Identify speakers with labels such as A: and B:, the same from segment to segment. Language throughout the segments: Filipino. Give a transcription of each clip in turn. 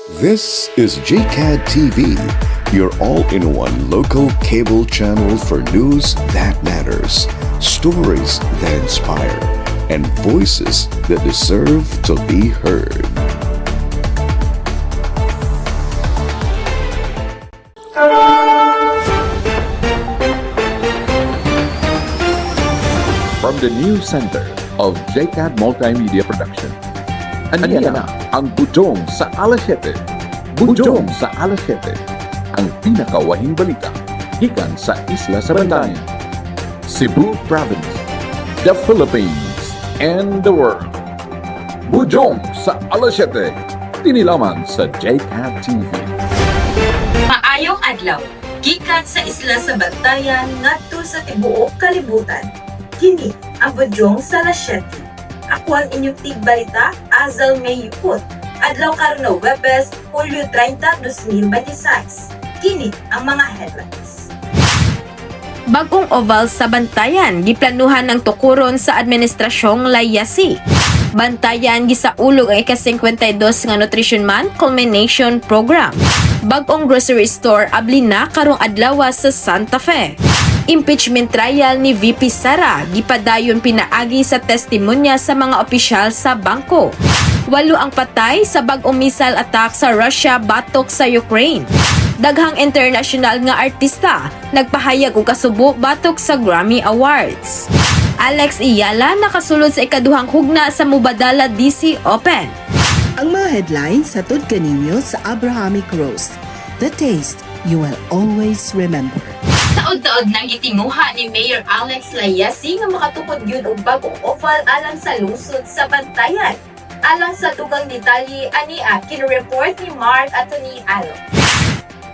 A: This is JCAD TV, your all-in-one local cable channel for news that matters, stories that inspire, and voices that deserve to be heard.
B: From the news center of JCAD Multimedia Production. Aniya na ang Bujong sa alas 7. Bujong sa alas 7. Ang pinakawahing balita gikan sa isla sa Bantayan, Cebu Province, the Philippines, and the world. Bujong sa alas 7. Tinilaman sa JCAD TV.
C: Maayong adlaw, gikan sa isla sa Bantayan ngadto sa tibuok kalibutan. Kini ang Bujong sa alas 7. Ako ang inyong tigbalita, Azal May Yupot. Adlaw karon na Webes, Hulyo 30, 2026. Kini ang mga headlines. Bagong oval sa Bantayan, giplanuhan ng tukuron sa Administrasyong Layasi. Bantayan gisaulog ang ika-52 nga Nutrition Month Culmination Program. Bagong grocery store abli na karong adlaw sa Santa Fe. Impeachment trial ni VP Sara gipadayon pinaagi sa testimonya sa mga opisyal sa bangko. 8 ang patay sa bag-ong missile attack sa Russia batok sa Ukraine. Daghang international nga artista nagpahayag og kasubo batok sa Grammy Awards. Alex Iyala nakasulod sa ikaduhang hugna sa Mubadala DC Open.
D: Ang mga headlines hatod kaninyo sa Abrahamic Roast. The taste you will always remember.
C: Taod-taod nang gitinguha ni Mayor Alex Layasi nga makatukod gyud og bagong oval alang sa lungsod sa Bantayan. Alang sa dugang detalye ania kinureport ni Mark Attorney Alo.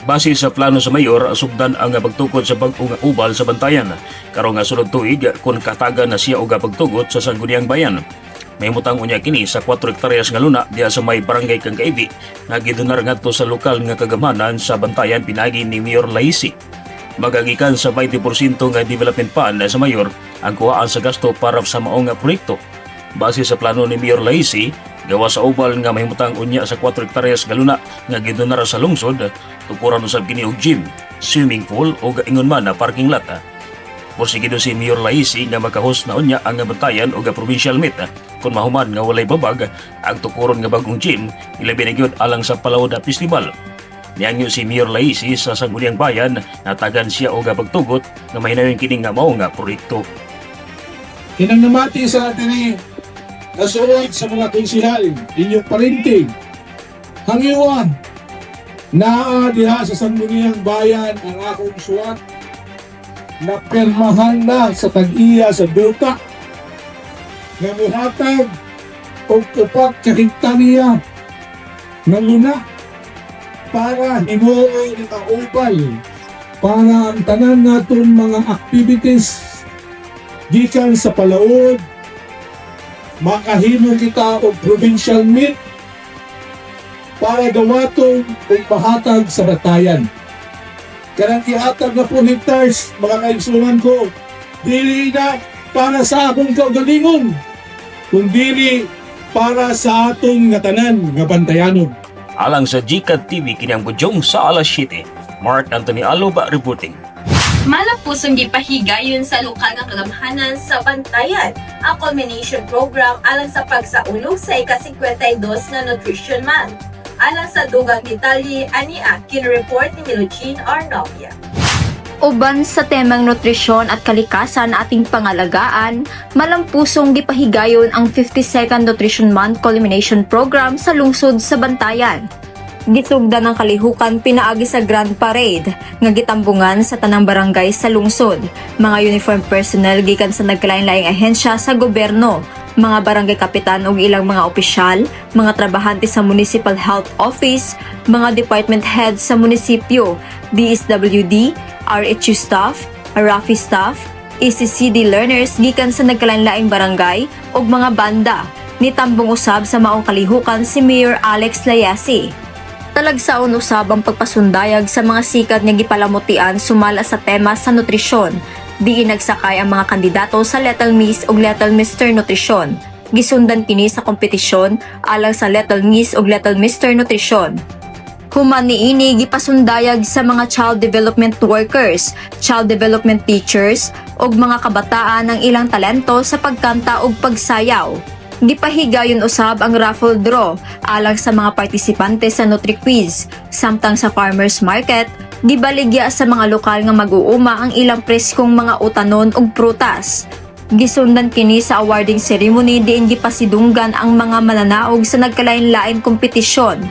E: Base sa plano sa mayor, sugdan ang pagtukod sa bagong ubal sa Bantayan. Karong nga sulod tuig kung kataga na siya og pagtugot sa Sangguniang Bayan. May mutang unya kini sa 4 hektaryas nga luna diha sa may barangay Kangkaibi nga gidonar ngadto sa lokal nga kagamanan sa Bantayan pinagi ni Mayor Laisi. Magagikan sa 20% nga development fund sa mayor ang kuhaan sa gasto para sa maong proyekto. Base sa plano ni Mayor Laisi, gawa sa ubal nga mahimutang unya sa 4 hektaryas nga luna nga gidonar sa lungsod, tukuran usab kini og gym, swimming pool o ingon man na parking lot. Porsigido si Mayor Laisi nga makahos na unya ang Bantayan o provincial meet kung mahuman nga walay babag ang tukuron nga bagong gym ilabi na gyud alang sa Palawod Festival. Niangyo si Mayor Laisi sa Sangguniang Bayan natagan siya og pagtugot nga mahinayon kini nga mao nga proyekto.
F: Hinanamati sa atin ni nasuod sa mga konsilal, inyong parinting, hangiwan, naa diha sa Sangguniang Bayan ang akong suwat na permahan na sa tag-iya sa Duta nga muhatag o upat kahektarya ng luna para himuoy ng kaupal para ang tanan naton mga activities gikan sa Palawod makahimo kita og provincial meet para gawaton og pahatag sa Batayan. Karang ihatag na po hectares mga kaigsunan ko dili na para sa akong kaugalingon kundi para sa aton nga tanan nga Bantayanon.
E: Alang sa JCAD TV kini ang Bujong sa alas 7. Mark Anthony Aloba reporting.
C: Malapusong gipahigayon sa lokal nga kagamhanan sa Bantayan ang culmination program alang sa pagsaulog sa ika-52 na Nutrition Month. Alang sa dugang detalye ania kinureport ni Milogene Arnovia.
G: Uban sa temang nutrisyon at kalikasan ating pangalagaan, malampusong gipahigayon ang 52nd Nutrition Month Culmination Program sa lungsod sa Bantayan. Gisugdan ng kalihukan pinaagi sa Grand Parade nga gitambungan sa tanang barangay sa lungsod. Mga uniform personnel gikan sa nagkalain-laing ahensya sa gobyerno, mga barangay kapitan ug ilang mga opisyal, mga trabahante sa Municipal Health Office, mga department heads sa munisipyo, DSWD, RHU staff, RAFI staff, ECCD learners gikan sa nagkalain-laing barangay ug mga banda. Nitambong usab sa maong kalihukan si Mayor Alex Layasi. Talagsaon usab ang pagpasundayag sa mga sikat nga gipalamutian sumala sa tema sa nutrisyon. Diin nagsakay ang mga kandidato sa Little Miss ug Little Mr. Nutrisyon. Gisundan kini sa kompetisyon alang sa Little Miss ug Little Mr. Nutrisyon. Human niini gipasundayag sa mga child development workers, child development teachers, ug mga kabataan ang ilang talento sa pagkanta ug pagsayaw. Gipahigayon usab ang raffle draw alang sa mga partisipante sa Nutri-Quiz, samtang sa farmers market, gibaligya sa mga lokal nga mag-uuma ang ilang preskong mga utanon ug prutas. Gisundan kini sa awarding ceremony diin gipasidunggan ang mga mananaog sa nagkalain-lain kompetisyon.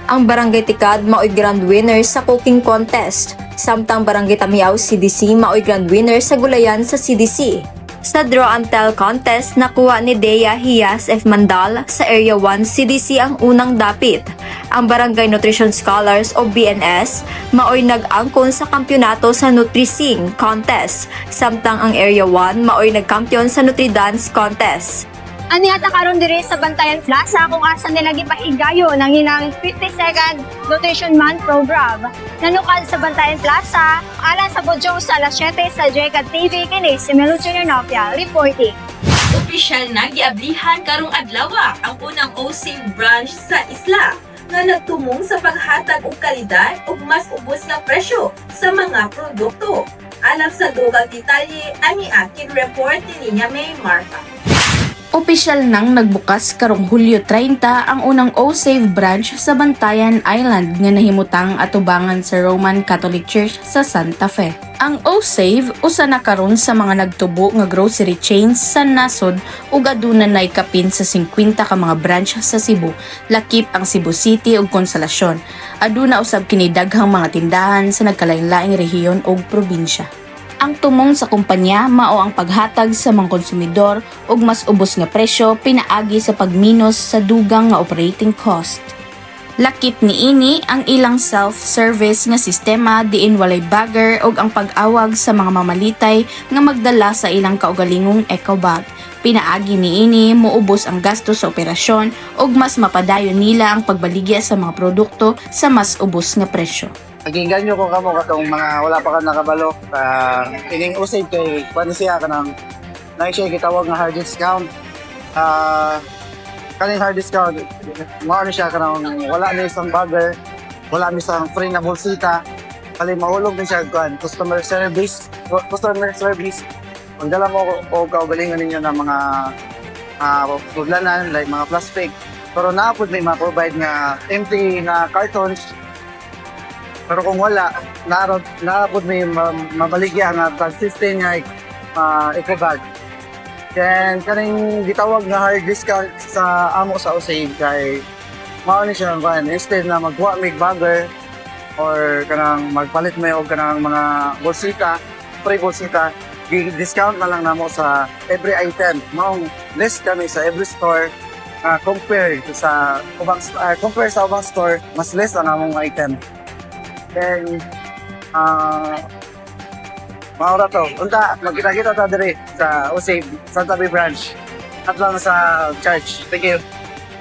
G: Ang Barangay Tikad mao'y grand winner sa cooking contest, samtang Barangay Tamiao CDC mao'y grand winner sa gulayan sa CDC. Sa draw and tell contest, nakuha ni Dea Hias F. Mandal sa Area 1 CDC ang unang dapit. Ang Barangay Nutrition Scholars o BNS mao'y nag-angkon sa kampyonato sa Nutri-Sing contest, samtang ang Area 1 mao'y nagkampiyon sa Nutri-Dance contest.
H: Ani ata karon diri sa Bantayan Plaza kung asa nila gipahigayo ng ilang 52nd Nutrition Month program. Nanukal sa Bantayan Plaza, alang sa Budyong sa alas 7 sa JCAT TV kini si Melo Junior Nopia reporting.
C: Opisyal na giablihan karong adlaw ang unang OSIM branch sa isla nga nagtumong sa paghatag og kalidad ug mas ubos nga presyo sa mga produkto. Alang sa dugang detalye, ani akin report ni Ninya May Marfa.
I: Opisyal nang nagbukas karong Hulyo 30 ang unang O-Save branch sa Bantayan Island nga nahimutang atubangan sa Roman Catholic Church sa Santa Fe. Ang O-Save usa na karon sa mga nagtubo nga grocery chains sa nasod ug aduna nay kapin sa 50 ka mga branch sa Cebu, lakip ang Cebu City ug Consolacion. Aduna usab kini daghang mga tindahan sa nagkalain-laing rehiyon ug probinsya. Ang tumong sa kumpanya mao ang paghatag sa mga konsumidor ug mas ubos nga presyo pinaagi sa pagminos sa dugang nga operating cost. Lakip niini ang ilang self-service nga sistema diin walay bagger ug ang pag-awag sa mga mamalitay nga magdala sa ilang kaugalingong eco bag. Pinaagi niini moubos ang gasto sa operasyon ug mas mapadayon nila ang pagbaligya sa mga produkto sa mas ubos nga presyo.
J: Naginganyo ko kamo katong mga wala pa ka nakabalo. Ining usay kay kuan siya kanang na siya gitawag nga hard discount. Kaning hard discount mao ni siya kanang wala ni isang bagger, wala ni isang free na bolsita. Kali maulog ni siya kuan customer service. Kung dala mo o kaugalingan ninyo ng mga pudlanan like mga plastic. Pero naapod may ma-provide nga empty na cartons. Pero kung wala, naapod may mabaligya nga consistent nga eco bag. Then, kaning gitawag nga hard discount sa amo sa O-Save kay mao ni siya kan instead na magwa mig bagger or kanang magpalit may og kanang mga bolsita, free bolsita, discount na lang namo sa every item. Maong less kami sa every store compare sa ubang store, mas less ang among item. Then, maura to. Unta, magkita-kita ta diri sa O-Save, Santa Fe branch. At lang sa church. Thank you.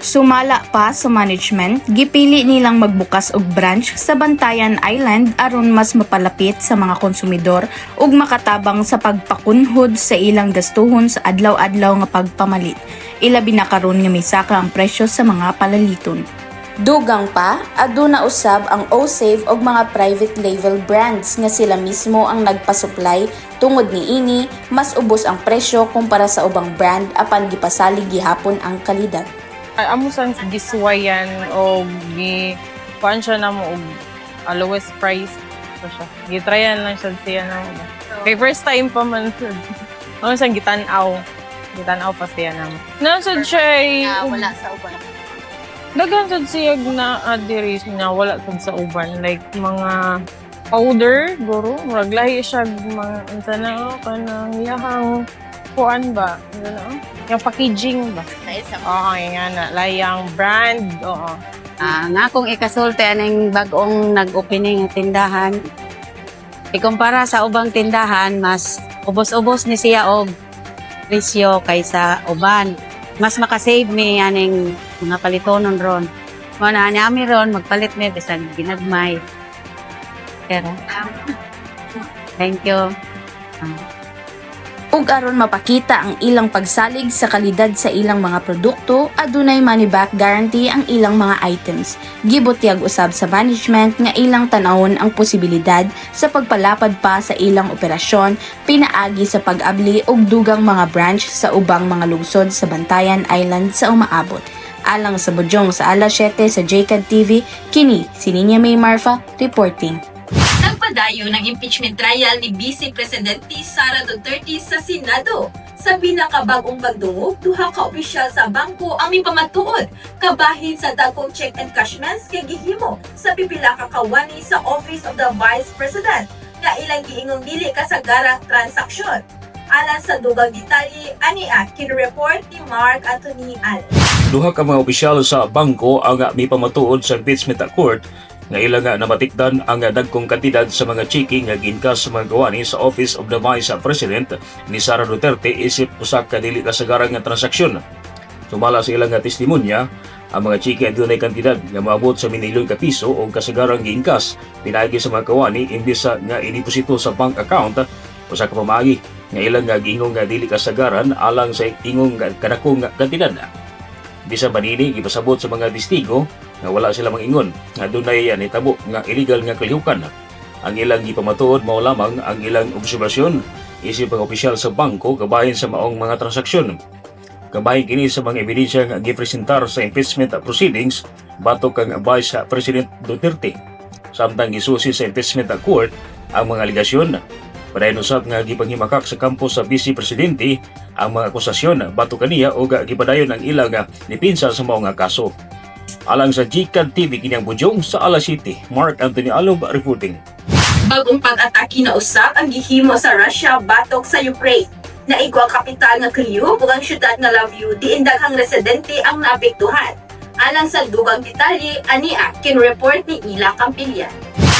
I: Sumala pa sa management, gipili nilang magbukas og branch sa Bantayan Island aron mas mapalapit sa mga konsumidor ug makatabang sa pagpakunhod sa ilang gastuhon sa adlaw-adlaw nga pagpamalit. Ilabi na karon nga misaka ang presyo sa mga palaliton. Dugang pa, aduna usab ang O-Save og mga private label brands nga sila mismo ang nagpasupply tungod niini mas ubos ang presyo kumpara sa ubang brand apan gipasalig gihapon ang kalidad.
K: Amo sang giswayan o kuan siya na mo og lowest price so siya. Gitryan lang siya na. Kay first time pa man sud. Ano sang gitan-aw pa siya na. Nasud siya
H: Wala sa uban.
K: Daghan sad siya na adiri niya wala sad sa uban like mga powder guro murag lahi siya mga unsa na kanang iyahang kuan ba yung packaging ba oo nga na layang brand oo
L: nga kung ikasulti aning bag-ong nag-opening ng tindahan ikumpara sa ubang tindahan mas ubos-ubos ni siya og presyo kaysa uban. Mas makasave mi aning mga palitonon ron. Mana nami ron magpalit mi bisag ginagmay. Pero thank you.
I: ug aron mapakita ang ilang pagsalig sa kalidad sa ilang mga produkto, adunay money back guarantee ang ilang mga items. Gibutyag usab sa management nga ilang tanawon ang posibilidad sa pagpalapad pa sa ilang operasyon pinaagi sa pag-abli og dugang mga branch sa ubang mga lungsod sa Bantayan Island sa umaabot. Alang sa Budyong sa alas 7 sa JCAD TV, kini si Ninya May Marfa reporting.
C: Nagpadayo ng impeachment trial ni Vice Presidente Sara Duterte sa Senado. Sa pinakabagong pagdungog, duha ka opisyal sa bangko ang mipamatuod kabahin sa dagkong check and cashments kay gihimo sa pipila ka kawani sa Office of the Vice President nga ilang giingong dili kasagarang transaksyon. Alang sa dugang detalye, ania kinreport ni Mark Anthony Allen.
E: Duha ka mga opisyal sa bangko ang mipamatuod sa impeachment court nga ilang namatikdan ang dagkong kantidad sa mga chiki nga ginkas sa mga gawani sa Office of the Vice President ni Sara Duterte isip usa ka dili kasagarang nga transaksyon. Sumala sa ilang testimonya, ang mga chiki adunay kantidad nga maabot sa milyon ka piso o kasagarang ginkas pinaagi sa mga gawani imbis nga idiposito sa bank account usa ka pamaagi nga ilang giingong nga dili kasagaran alang sa ingong kadakong kantidad. Bisa banini gipasabot sa mga testigo nga wala sila mangingon nga dunay nitabo nga illegal nga kalihukan. Ang ilang gipamatuod mao lamang ang ilang obserbasyon isip ang opisyal sa bangko kabahin sa maong mga transaksyon. Kabahin kini sa mga ebidensya nga gipresentar sa impeachment proceedings batok kang Vice President Duterte. Samtang gisusi sa impeachment court ang mga aligasyon. Padayon usab nga gipanghimakak sa kampo sa Vice Presidente ang mga akusasyon batok kaniya o gipadayon ang ilang dipinsa sa mao nga kaso. Alang sa JCAD TV kini ang Budyong sa alas 7, Mark Anthony Alob reporting.
C: Bagong pag-atake na usab ang gihimo sa Russia batok sa Ukraine. Naigo ang kapital nga Kyiv ug ang syudad nga Lviv diin daghang residente ang naapektuhan. Alang sa dugang detalye, ania kinreport ni Ila Campillan.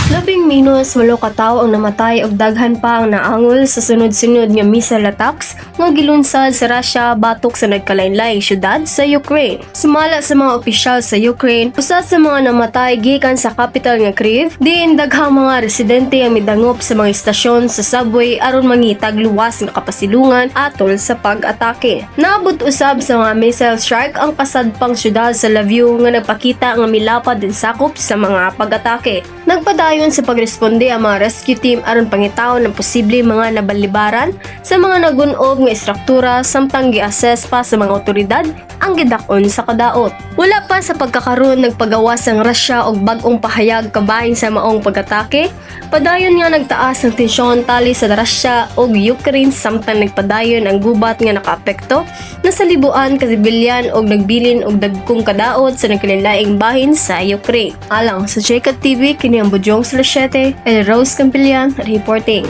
M: 11 minus 8 ka tawo ang namatay ug daghan pa ang naangol sa sunod-sunod nga missile attacks nga gilunsad sa Russia batok sa nagkalain-laing syudad sa Ukraine. Sumala sa mga opisyal sa Ukraine, usa sa mga namatay gikan sa capital nga Kyiv, diin daghang mga residente ang midangop sa mga istasyon sa subway aron mangitag luwas nga kapasilungan atol sa pag-atake. Naabot usab sa mga missile strike ang kasadpang syudad sa Lviv nga nagpakita nga milapad din sakop sa mga pag-atake. Nagpadayon sa pagresponde ang mga rescue team aron pangitawon ng posible mga nabalibaran sa mga nagunob nga istruktura samtang gi-assess pa sa mga otoridad ang gidakon sa kadaot. Wala pa sa pagkakaroon nagpagawas ang Russia og bag-ong pahayag kabahin sa maong pag-atake. Padayon nga nagtaas ang tensyon tali sa Russia ug Ukraine samtang nagpadayon ang gubat nga nakaapekto na sa libuan ka sibilyan og nagbilin og dagkong kadaot sa nagkalain-laing bahin sa Ukraine. Alang sa JCAD TV kini ang Budyong sa alas 7, Rose Campillan reporting.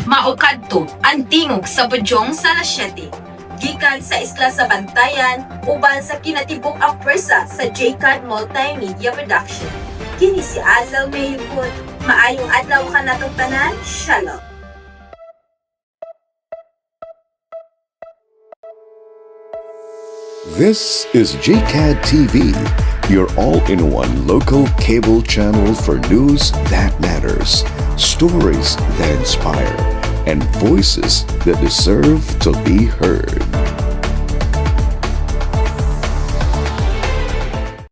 C: Maukadto ang tingog sa Budyong sa alas 7. Gikan sa isla sa Bantayan uban sa kinatibok ang pwersa sa JCAD Multimedia Production. Kini si Azel Mayhipon. Maayong adlaw ka natong tanan. Shalom.
A: This is JCAD TV, your all-in-one local cable channel for news that matters, stories that inspire, and voices that deserve to be heard.